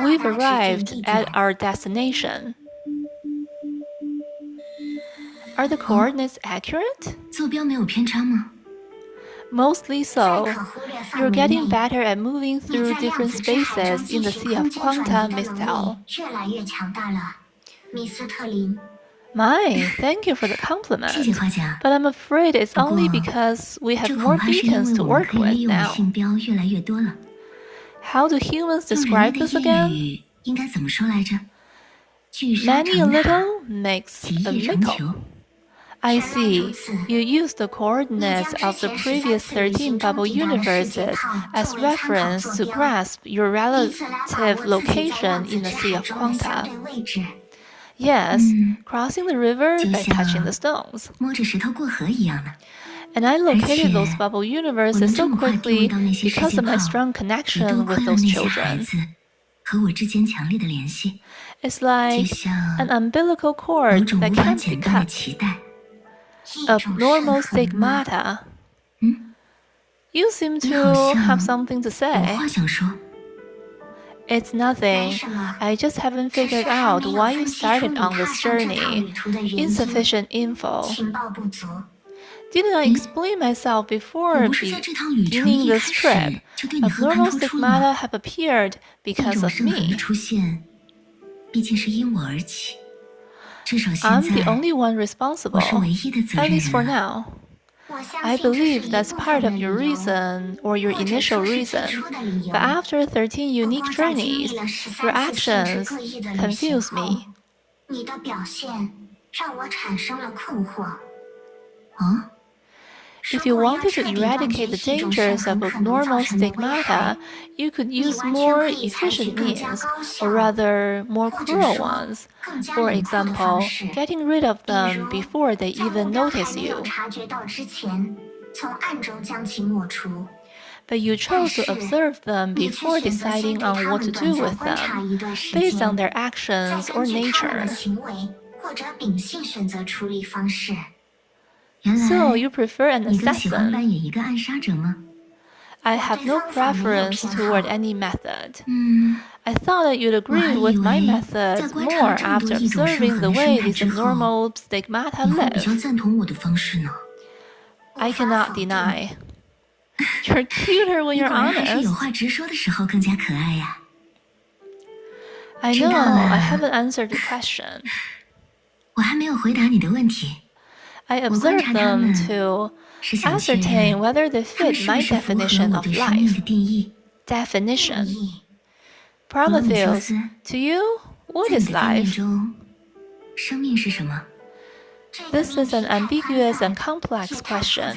We've arrived at our destination. Are the coordinates accurate? 坐标没有偏差吗？ Mostly so. You're getting better at moving through different spaces in the sea of quanta, Miss Tao. My, thank you for the compliment. 谢谢夸奖。 But I'm afraid it's only because we have 这 more 恐怕是因 beacons 为 to 我们 work 可以 with 利用的 now. 信标越来越多了。 How do humans 用人 describe 类的 this 谚 again? 语应该怎么说来着？聚沙 Many a 成塔， little makes 集 a 腋成 mickle. 裘。 I see. You use the coordinates of the previous 13 bubble universes as reference to grasp your relative location in the sea of quanta. Yes, crossing the river by touching the stones. 摸着石头过河一样的。 And I located those bubble universes so quickly because of my strong 也 connection 多 with 亏了 those 那些孩 children. 子和我之间强烈的联系， It's 就 like 像 an umbilical 有 cord 种 that 无法 can't be 剪断的 cut. 脐带。 Abnormal stigmata. You seem 你好 to 像 have something to 有 say. 话想说。 It's nothing. I just haven't figured out why you started on this journey. Insufficient info. Didn't I explain myself 我 before 不是在这趟旅程 beginning 一 this 开 trip? 始就对你和盘 Abnormal 托出了吗？ stigmata have appeared 这 because 种 of 深痕的 me. 出现，毕竟是因我而起。至少现 I'm the 在， only one 我是 responsible, 唯一的责 at 任 least for 人了。 now. I believe that's part of your reason or your initial reason, but after 13 unique journeys, your actions confuse me. 你的表现让我产生了困惑。啊？ If you wanted to eradicate the dangers of abnormal stigmata, you could use more efficient means, or rather, more cruel ones. For example, getting rid of them before they even notice you. But you chose to observe them before deciding on what to do with them, based on their actions or nature. So you prefer an 你更喜欢扮 assassin? 演一个暗杀者吗？ I have no preference toward any method. 嗯， I thought that you'd agree with my method more after observing the way these abnormal stigmata 你会比 live. 较赞同我的方式呢。 I cannot deny. You're cuter when 你 you're 果然还是有 honest. 话直说的时候更加可爱呀。 I 知 know 道了。 I haven't answered the question. 我还没有回答你的问题， I 我观 observed 察他 them 们 to 是想确 ascertain 认 whether they 他们 fit 是不 my 是符合 definition 我 of 对生命 life. 的定义。 Definition. 定义 Prometheus, to you, what 在你 is 的概念 life? 中，生命是什么？ This is an ambiguous and complex question.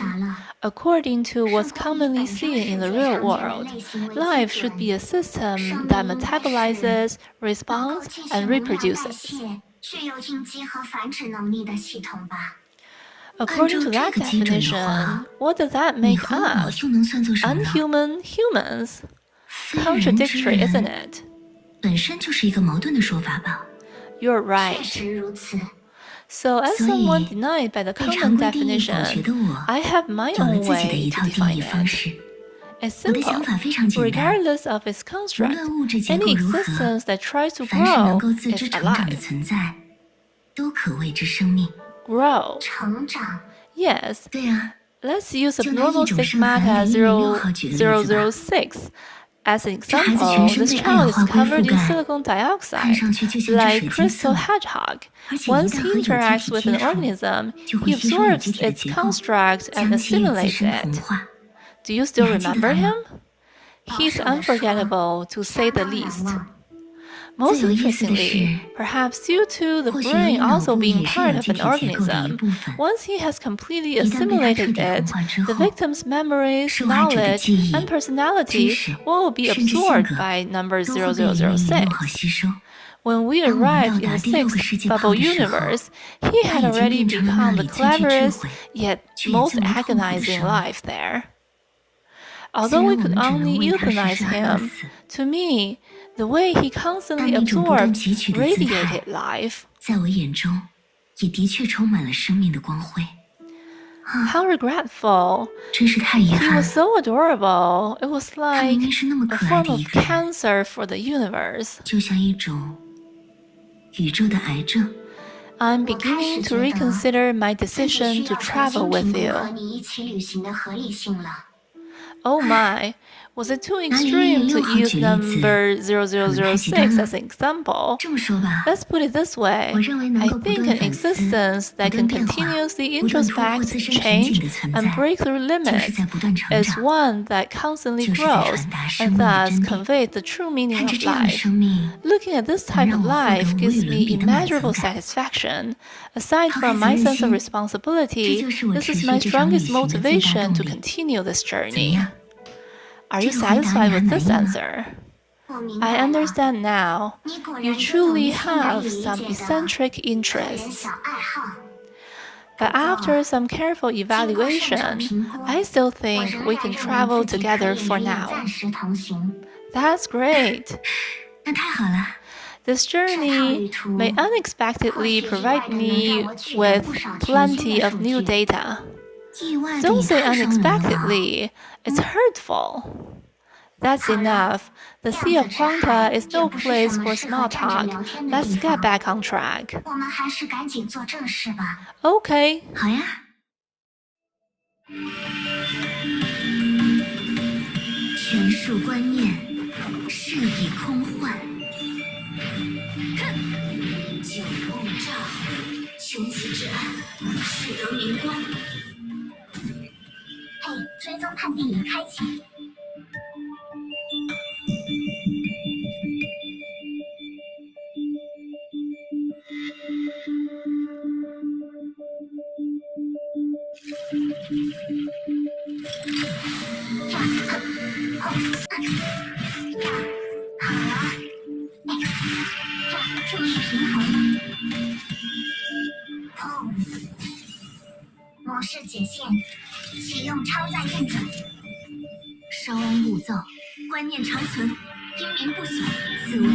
According to what's commonly seen in the real world, life should be a system that metabolizes, responds, and reproduces. According to 按照 that 这个基准的话， definition, what does that 你 make 和我 us? 又能算作什么呢？ Unhuman humans. 非人之 Contradictory, 人 isn't it? 本身就是一个矛盾的说法吧。 You're right. So, as 所以 someone denied by the 被 common 常规定义否决 definition, 的我， I have my 有了 own 自己的 way 一 to 套定 define 义方 it. 式。 It's 我的想 simple. 法非常简单， Regardless of its 无 construct, 论物质结 any 构如何， existence that tries to 凡是能 grow 够自 is 知成长的 alive. 存在，都可谓之生命。 Grow. 成长， Yes. 对啊， Let's use 就拿 abnormal 一种生含 stigmata 006号举个例子吧。 0006 as an 这孩子 example. 全身 This 被二氧 child is 化硅覆 covered in 盖， silicon 看 dioxide, 上去就像只 like 水晶 crystal 色， hedgehog. 而且一 Once 旦 he 和有机 interacts 体 with 接 an 触， organism, 就 he 会吸收有 absorbs 机体的 its 结构， construct and 将其自 assimilates 身 it. 同化。 Do you still 你还记得 remember 他吗？ him? He's unforgettable, to say the least. 最 Most 有意思的 interestingly, 是， perhaps due to the 或许由于 brain 脑 also 部 being 也是 part 有 of 机 an 体结构的一 organism, 部分。 once he has completely 一旦被它彻 assimilated 底同 it, 化之 the 后， victim's memories, 受害者的 knowledge, 记忆、 and 知 personality 识 will be 甚至性 absorbed 格 by number 都会被里面引诱好 0006. 吸收。 When we 当我们 arrived 到 in 达 the 第六个 sixth 世界炮 bubble 的时候， universe, he 它 had 已经 already 变成了那 become the 里最具智 cleverest 慧 yet 却也 most 最为痛苦的 agonizing 生命。 life there. 虽 Although 然 we 我 could 们只能 only 为它施 euthanize 舍而饿 him, 死， to me, the way he 但 constantly 那种不断 absorbed 汲取的姿态， radiated life. 在我眼中也的确充满了生命的光辉。啊， How regretful. 真是太遗 He 憾 was 了。 so adorable. It was 他明 like 明是那么 a 可爱 form 的 of 一个人， cancer for the universe. 就像一种宇宙的癌症。 I'm 我开始 beginning to 觉得 reconsider my 自己 decision 需 to 要重 travel 新 with 评估和 you. 你一起旅行的合理性了。 Oh my, was it too 拿 extreme to 0006号 use 举例子， number 可能太极端 0006 了。 as an example? 这么说吧， Let's put it this 我 way. 认为能 I 够不 think 断 an 反思、 existence 不 that 断 can 变化、 continuously 不断突破 introspect, 自身瓶 change, 颈的存 and 在， break through 就是 limits 在不断成 is 长， one that constantly 就是在 grows 传达生 and 命的 thus 真谛。 conveys the true meaning 看着 of 这样的 life. 生命， Looking at this 能 type 让 of 我获得 life 无 gives 与伦 me 比的满足 immeasurable 感。 satisfaction. Aside 抛开 from 责 my 任 sense of 心， responsibility, 这就是我 this 持 is 续 my 这场旅 strongest 行的最大 motivation 动 to 力。 continue this 怎么 journey. 样？ Are you 这个回答你 satisfied 还 with 满 this 意吗？ answer? 我明 I 白了， understand now. 你果 You 然拥有 truly 你现在 have 已理 some 解的 eccentric 个人 interests. 小爱好。 But 不过， after some careful 经过慎重 evaluation, 评估， I still 我 think 仍 we 然 can 认为 travel 自己可 together 以 for 与你 now. 暂时同行。 That's great. 那太好了， This 这趟 journey 旅途 may 或 unexpectedly 许意外 provide 的能让 me 我取得 with 不少全新 plenty 的 of 数 new 据。 data. 意外的 Don't 也 say 太伤人了吧！ unexpectedly. It's hurtful. That's 好了， enough. The 量 Sea 子 of 之海 Quanta is 也 no 不是什 place 么 for 适合 small 站着 talk. 聊天的 Let's 地 get 方。 back on track. 我们还是赶紧做正事吧。 Okay. 好呀。权术观念，是以空幻。九雾乍回，穷奇之暗，使得明光。嘿，追踪判定已开启。好了，注意平衡。哦，模式解线，启用超载运转。稍安勿躁，观念长存，英名不朽。此为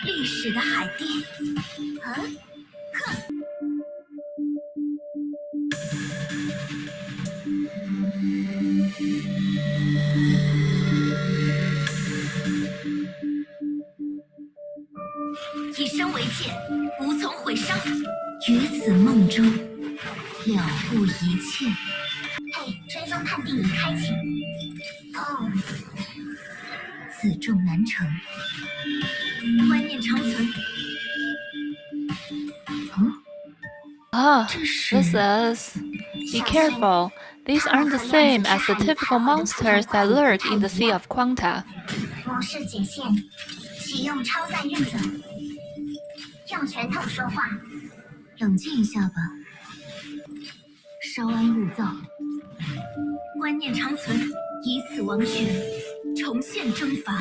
历史的海淀。以身为鉴，无从毁伤。于此梦中，了悟一切。嘿，追踪判定已开启。哦，此重难成，观念长存。Ah, 这是 this is. Be careful. These aren't the same as the typical monsters that lurk in the Sea of Quanta. 模式解线，启用超载运转。用拳头说话，冷静一下吧。稍安勿躁，观念长存，以此王权，重现征伐。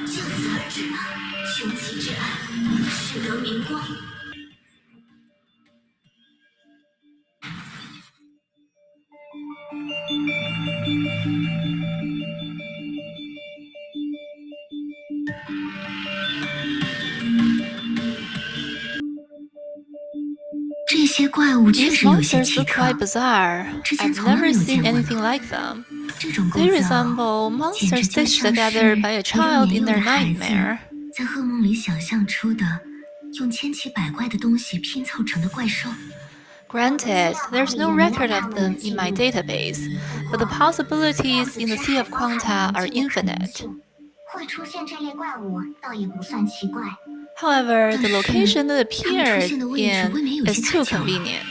就此而止吧，雄奇之暗，使得明光。这些怪物确 These 实有些 monsters 奇 look 特， quite bizarre. 之前 I've 从来没 never 有 seen 见过 anything 呢。 like them. 这种构 They 造 resemble 简 monsters 直就 stitched 像是 together by a 一个 child 年 in 幼 their 的孩子 nightmare. 在噩梦里想象出的，用千奇百怪的东西拼凑成的怪兽。 Granted, there's no record of them in my database, but the possibilities in the Sea of Quanta are infinite. 会出现这类怪物，倒也不算奇怪。 However, the 但是， location that 它们出 appeared 现的位置未免 in 有些 is 太 too 巧了。 convenient.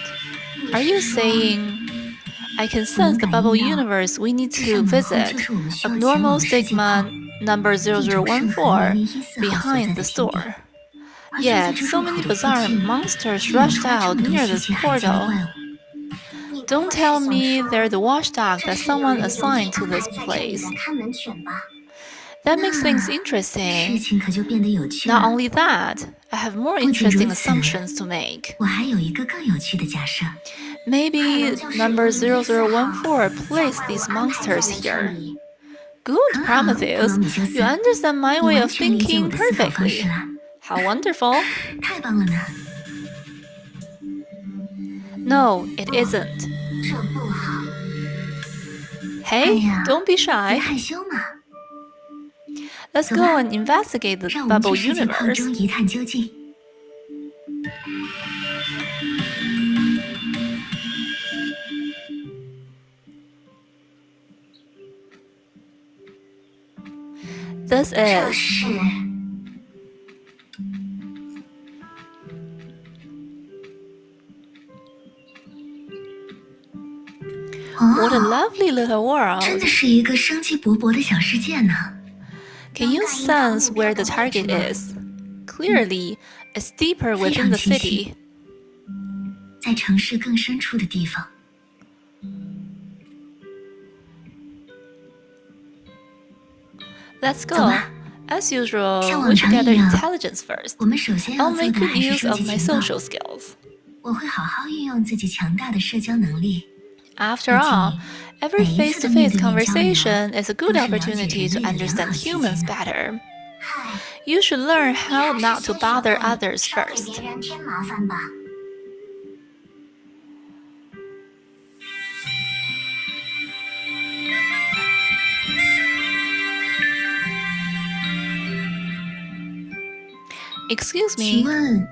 你 Are you 是说， saying I can 我能 sense the 感 bubble 应到， universe we need 这 to 扇门后 visit, 就是我们需要前 abnormal 往的世界矿， stigma number 一种圣痕0014, 10114号所在 behind 的 the 天地。 store. 而就在 Yet, 这 so 入口 many 的附 bizarre 近， monsters 就涌 rushed 出来这 out 么多 near 稀 this 奇罕见的 portal. 怪物。你不 Don't 会是 tell 想 me 说， they're the watchdog 这 that 是有 someone 人有 assigned 意 to 安排 this 在这里 place. 的看门犬吧？ That makes things 事 interesting. 情可就变得有趣 Not 了。 only that, I have more 不仅 interesting 如此， assumptions to make. 我还有一个更有趣的假设， Maybe 可能就是 number 114号 0014 将 placed 怪物 these 安排在了 monsters 这 here. 里。 Good 很好，布 Prometheus, 罗米修斯， you understand my 你 way 完 of 全理解我 thinking 的思考方式 perfectly. 啦。How wonderful! 太棒了呢。No, it isn't. 这不好。Hey, don't be 别 shy. 害羞嘛。 Let's 走 go 吧 and investigate the 让我们 bubble 去世界炮 universe. 中一探究竟。This 这 is 是 what a 哦， lovely little 真 world. 的是一个生机勃勃的小世界呢。 Can you sense where the target is? Clearly, it's deeper within the city. 在城市更深处的地方。 Let's 走 go. 吧， As usual, 像 we 往 should 常 gather 一样， intelligence first. 我们首先要 I'll 做 make 的 good 还是 use 收 of 集 my 情报。 social skills. 我会好好运用自己强大的社交能力。 After all, every 每一次的面 face-to-face 对面交流 conversation is a good 都是了解 opportunity to 人类的良 understand 好习 humans 性的。 better. 嗨， You should learn 你 how 还 not 是 to 先学 bother 会 others 少给 first. 别人添麻烦吧。 Excuse 请 me. 问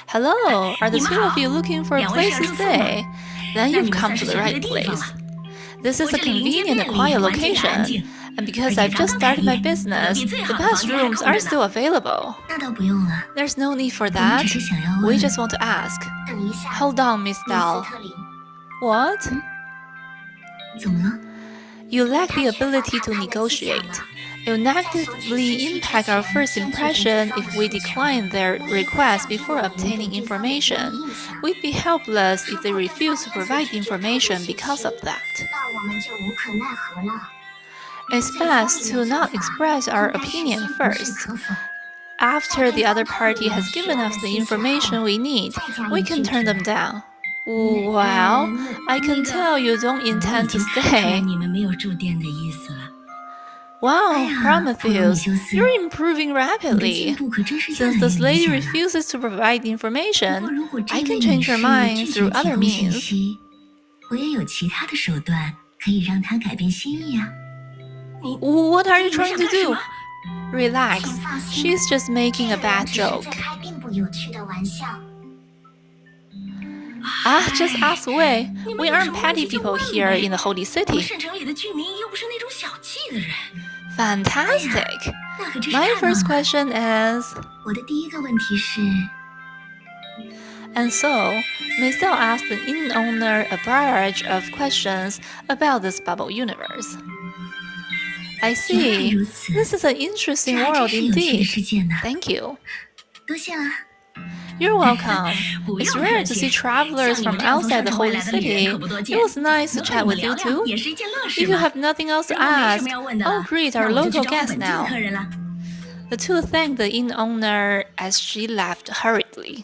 Hello, are the 你们 two of 好， you looking for a 两位是 place 要 to 住宿吗？ stay? Then 那 you've 你们 come 算 to 是 the 选 right 对地方 place. 了。 This is 我 a 这里临街 convenient 便 and 利， quiet 环境也安 location. 静， And 而 because 且 I've 刚 just 刚开 started my 业，隔 business, 壁最 the 好的 best 房间还 rooms 空 are 着呢。 still available. 那倒不用了， There's no need for 我们 that. 只是想要 We 问。 just want to ask. 等一下， Hold on, Miss 米斯 Dahl. 特林， What? 怎么了？ You lack 他 the 缺乏 ability 谈 to 判的技巧 negotiate. 呢。 It will negatively impact our first impression if we decline their request before obtaining information. We'd be helpless if they refuse to provide information because of that. 那我们就无可奈何了。 It's best to not express our opinion first. After the other party has given us the information we need, we can turn them down. Well, I can tell you don't 我 intend 已 to 经看出来 stay. 你们没有住店的意思了。 Wow, 哎呀， Prometheus, 普罗米修斯， you're improving 你的进 rapidly. 步可真是越 Since 来越 this 明 lady 显了。 refuses to provide 不过 information, 如果这 I 位 can 女 change her 士 mind 拒 through 绝提 other 供信 means. 息，我也有其他的手段可以让她改变心意啊。 What are you 你们 trying 想 to 干什 do? 么？ Relax. 请放心， She's just making a 这个人 bad 只是 joke. 在开并不有趣的玩笑。 Just ask away. 你们 We 有 aren't 什么问 petty 题就 people 问 here 呗。 in the Holy 我们 City. 圣城里的居民又不是那种小气的人。 Fantastic. 那可真是 My 太棒 first 了。 question is... 我的第一个问题是， And so, Michelle asked the inn owner a barrage of questions about this bubble universe. I 原来 see. 如此， This is an 这 interesting 还真 world 是有趣的 indeed. 世界呢。 Thank you. 多谢了。 You're welcome. 不 It's 用 rare 客 to 气。 see travelers 像你们 from 这样从 outside 圣 the 城外 holy 来的旅人 city. 可不多 It 见。 was nice to 能和 chat 你们 with you 聊聊 too. 也是一件乐事 If you 嘛。 have nothing else to 如果没 ask, 什么要问的 I'll 了， greet 那 our 我就去 local 招呼 guests 本地的 now. 客人了。 The two thanked the inn owner as she left hurriedly.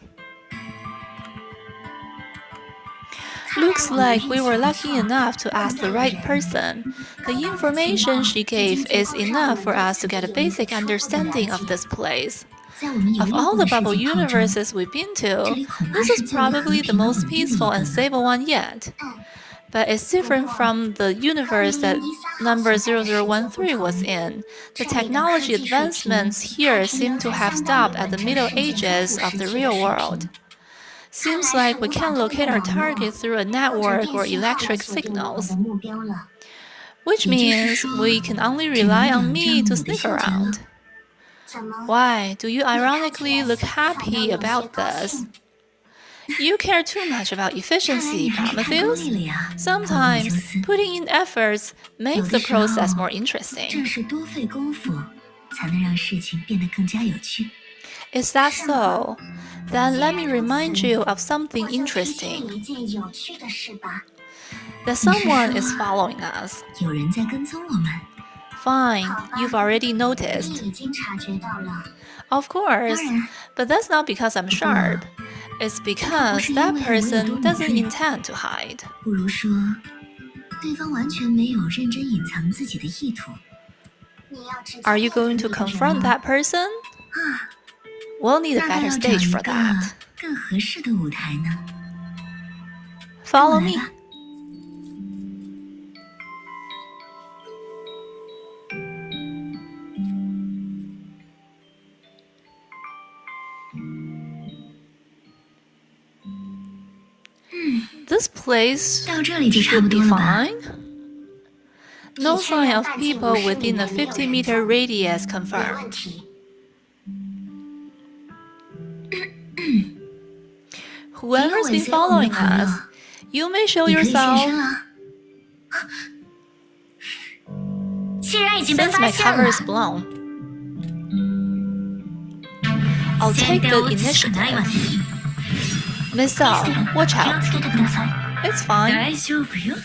Looks like we were lucky enough to ask the right person. The information she gave is enough for us to get a basic understanding of this place. 在我们有 Of 遇 all 过 the 的世 bubble 界炮中， universes we've been 这 to, 里恐怕 this 是 is 最为和 probably the 平和 most 稳定的 peaceful 一 and 个了。 stable one yet. But it's different from the universe that number 0013 was in. The technology advancements here seem to have stopped at the Middle Ages of the real world. Seems like we can't locate our target through a network or electric signals, which means we can only rely on me to sneak around. 怎么？ Why do you ironically look happy about this? You care too much about 看来 efficiency, 你还是太功利 Prometheus. 了呀，普罗米修 Sometimes 斯。 putting in efforts 有 makes 的 the 时候， process more 正 interesting. 是多费功夫，才能让事情变得更加有趣。 Is that so? Then let me remind you of something 我就提醒 interesting. 你一件有趣的事吧。 That someone is following us. 有人在跟踪我们。 Fine, 好吧， you've already 你 noticed. 已经察觉到了。 Of course, 当然， but that's not because I'm sharp. It's because that person doesn't intend to hide. 不如说，对方完全没有认真隐藏自己的意图。你要直接 Are you going to 面对这个人 confront 吗？ that person? We'll need a 大概 better 要找 stage 一 for 个 that. 更合适的舞台呢。跟 Follow 我来 me. 吧。This place 到这里就差 should 不 be 多了吧？ fine. No 几千 sign 人 of 半径 people 50 里 within a 面没有 50 人 meter 走， radius 没 confirmed. 问题。挺有 Whoever's 尾 been 随我们的 following 朋友， us, you may show 你可以现 yourself. 身了。既然已经被 Since 发 my 现 cover 了， is blown, I'll 先 take 手 the しかないわ initiative. ね。 Miss Sal, watch 気を out. つけてください。 It's fine. 大丈夫よ。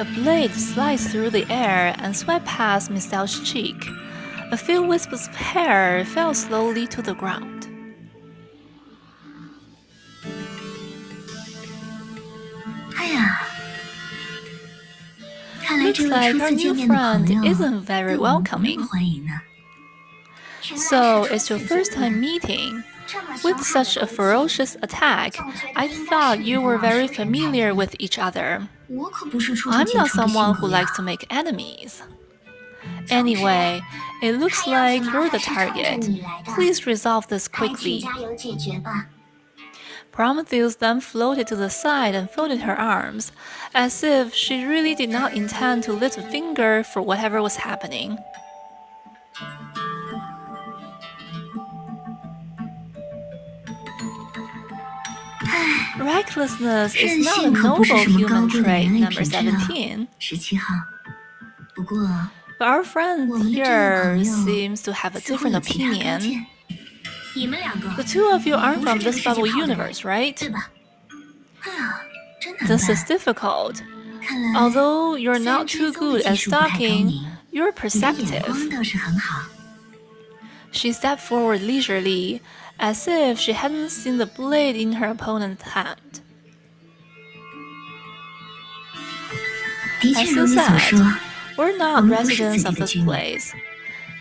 A blade sliced through the air and swept past Miss Sal's cheek. A few wisps of hair fell slowly to the ground. 哎呀，看来 Looks 这位 like 初 our 次 new 见面的朋 friend 友 isn't very 对我们不那么 welcoming. 欢迎呢。 So it's your first time meeting. With such a ferocious attack, I thought you were very familiar with each other. 我可不是处处 I'm 结 not 仇的性 someone who 格呀 likes to make enemies. Anyway, it looks like you're the target. Please resolve this 还请 quickly. 加油解决吧。 Prometheus then floated to the side and folded her arms, as if she really did not intend to lift a finger for whatever was happening. Recklessness is not a 任性可不是 noble 什么高 human 贵的 trait, 人类 number 品质啊。 17. 17号，不过 But our friend 我们的这位 here 朋友 seems to have a 似乎 different 有其他高 opinion. 见。你们两个 The two of you aren't 不 from 是这个 this 世界 bubble 泡的人， universe, right? 对吧？哎呀，真难 This 办。 is difficult. 看来 Although you're 虽然 not 追 too 踪的 good 技 at 术不太高 stalking, 明， you're 你的眼光 perceptive. 倒是很好。 She stepped forward leisurely, as if she hadn't seen the blade in her opponent's hand. 的确 As 如 you 你所 said, 说， we're 我 not 们不是自 residents 己 of 的 this 居民。 place.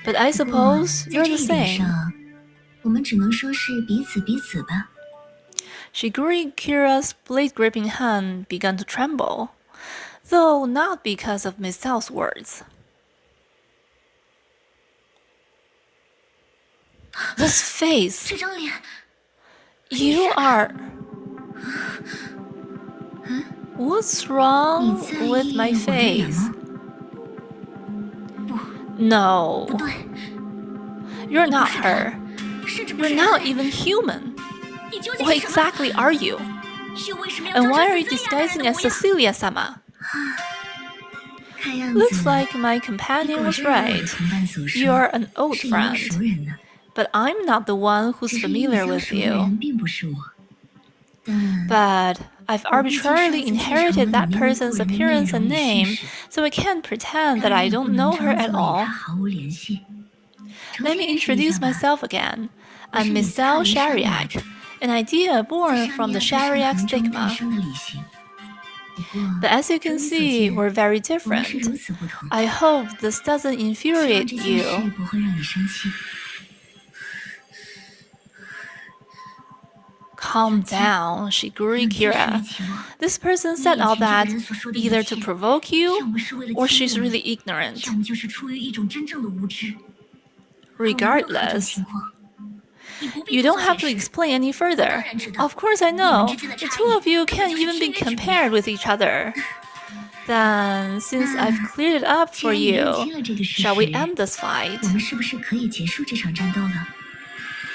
But I 不过 suppose 在 you're 这 the 一点 same. 上，我们只能说是彼此彼此吧。 Shiguri Kira's blade-gripping hand began to tremble, though not because of Miss Sal's words. This face! 这张脸， You are... What's 你 wrong 在 with 意 my 我的脸 face? 吗？不， No, 不对， you're 你不 not 是 her. 他，甚至不 You're 是 not 人类。 even human. 你究竟 What 是什么？ exactly are you? 又为什么要 And 装 why 成 are you 斯斯亚亚 disguising 的 as 模样？ Cecilia-sama? 看样子， Looks like my 你 companion 果 was 真如我的 right. 同伴所说， You're an old 是一位熟 friend, 人呢。 but I'm not the one who's 只是与你 familiar 相 with 熟的 you. 人并不是我，但 But I've arbitrarily 我毕竟上次继承 inherited 了 that 你那位 person's 故人的 appearance 面 and 容与 name, 姓氏， so I can't pretend 当 that 然 I 也不 don't 能 know her 装 at 作与 all. 他毫无联系。重 Let 新 me 认识一 introduce 下吧。 myself again. 我 I'm 是米 Miss 斯卡 Sal 琳莎利亚 Shariak, an idea 在 born 沙 from 利 the 亚之 Shariak 圣城中诞 stigma. 生的旅行。不过， But as you 如 can 你所 see, 见， we're very 我们是 different. 如此不同。 I hope this doesn't 希望 infuriate 这件事 you. 不会让你生气。 Calm down, Shiguri 冷静是 Kira. 没期望。 This person 你 said 眼 all 前这个 that 人所说的一 either 切 to provoke you 要么是为了 or 激 she's 怒 really 你， ignorant. 要么就是出于一种真正的无知。而无论何种 Regardless, 情况，你不必 you 多 don't 做 have to 解释。 explain any 我当 further. 然知道， Of course I 你们 know. 之间的 The 差 two 异 of you 根 can't 本就是 even 天 be 渊之别。 compared with each other. Then, since I've cleared it up 既 for 然你认 you, 清了这个事 shall we 实， end this fight? 我们是不是可以结束这场战斗了？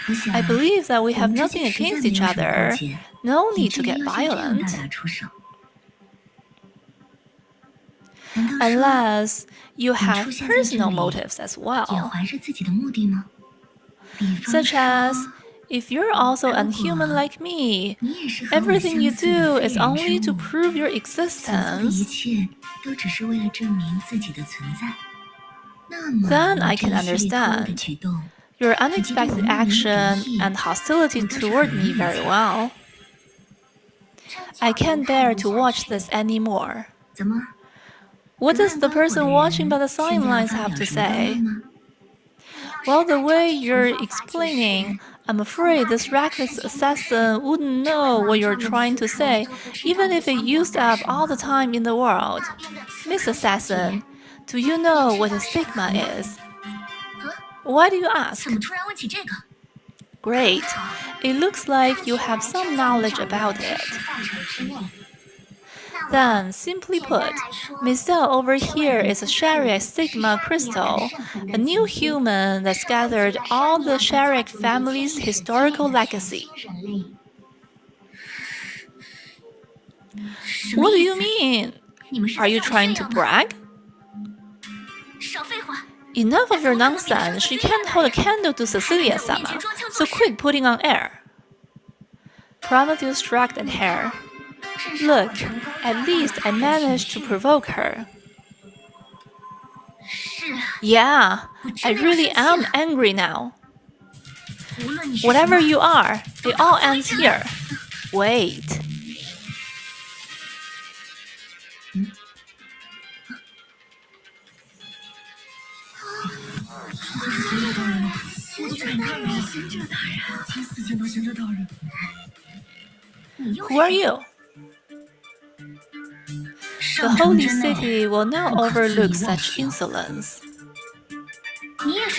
我想， I believe that we 我 have 们之 nothing 间实在 against 没 each 有什么 other. 勾结， No 以 need 至 to 于 get 要像这样大 violent. 打出手。难道说 Unless you 你 have 出现在这 personal 里 motives as 也 well. 怀着自己的目的吗？比方 Such as, 说， if you're also 如果 unhuman like me, 你也是和我 everything you 相似的 do 非 is 人 only 之 to 物， prove your 所做的一 existence, 切都只是为了证明自己的存在，那么 then 我 I 这 can 一系列突兀的 understand. 举动 your unexpected action and hostility toward me very well. I can't bear to watch this anymore. What does the person watching by the sidelines have to say? Well, the way you're explaining, I'm afraid this reckless assassin wouldn't know what you're trying to say, even if it used up all the time in the world. Miss Assassin, do you know what a stigma is? Why do you ask? Great. It looks like you have some knowledge about it. Then, simply put, Michelle over here is a Sharia stigma crystal, a new human that's gathered all the Sharia family's historical legacy. What do you mean? Are you trying to brag? Enough of your nonsense. She can't hold a candle to Cecilia-sama, so quit putting on air. Prometheus shrugged at her. Look, at least I managed to provoke her. Yeah, I really am angry now. Whatever you are, it all ends here. Wait. Who are you? The holy city will not overlook such insolence.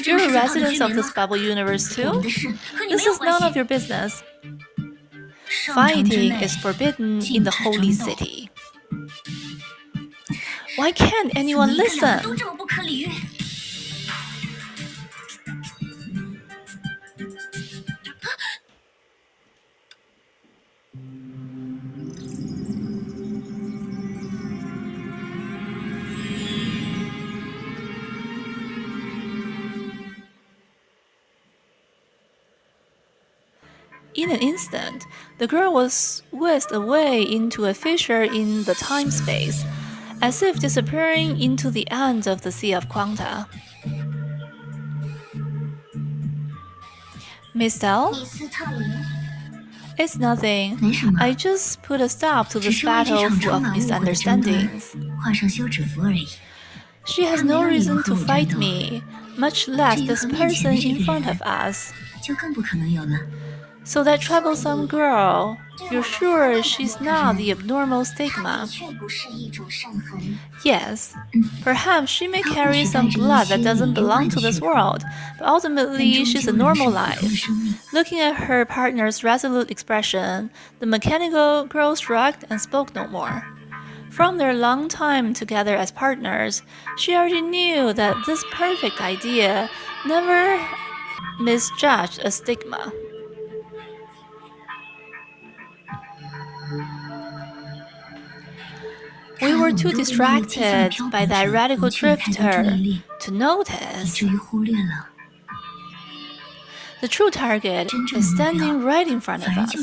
You're a resident of this bubble universe too? This is none of your business. Fighting is forbidden in the holy city. Why can't anyone listen? In an instant, the girl was whisked away into a fissure in the time-space, as if disappearing into the end of the Sea of Quanta. Miss Dell? It's nothing. I just put a stop to this battle full of misunderstandings. She has no reason to fight me, much less this person in front of us. So that troublesome girl, you're sure she's not the abnormal stigma? Yes, perhaps she may carry some blood that doesn't belong to this world, but ultimately she's a normal life. Looking at her partner's resolute expression, the mechanical girl shrugged and spoke no more. From their long time together as partners, she already knew that this perfect idea never misjudged a stigma. We were too distracted by that radical drifter to notice. The true target is standing right in front of us.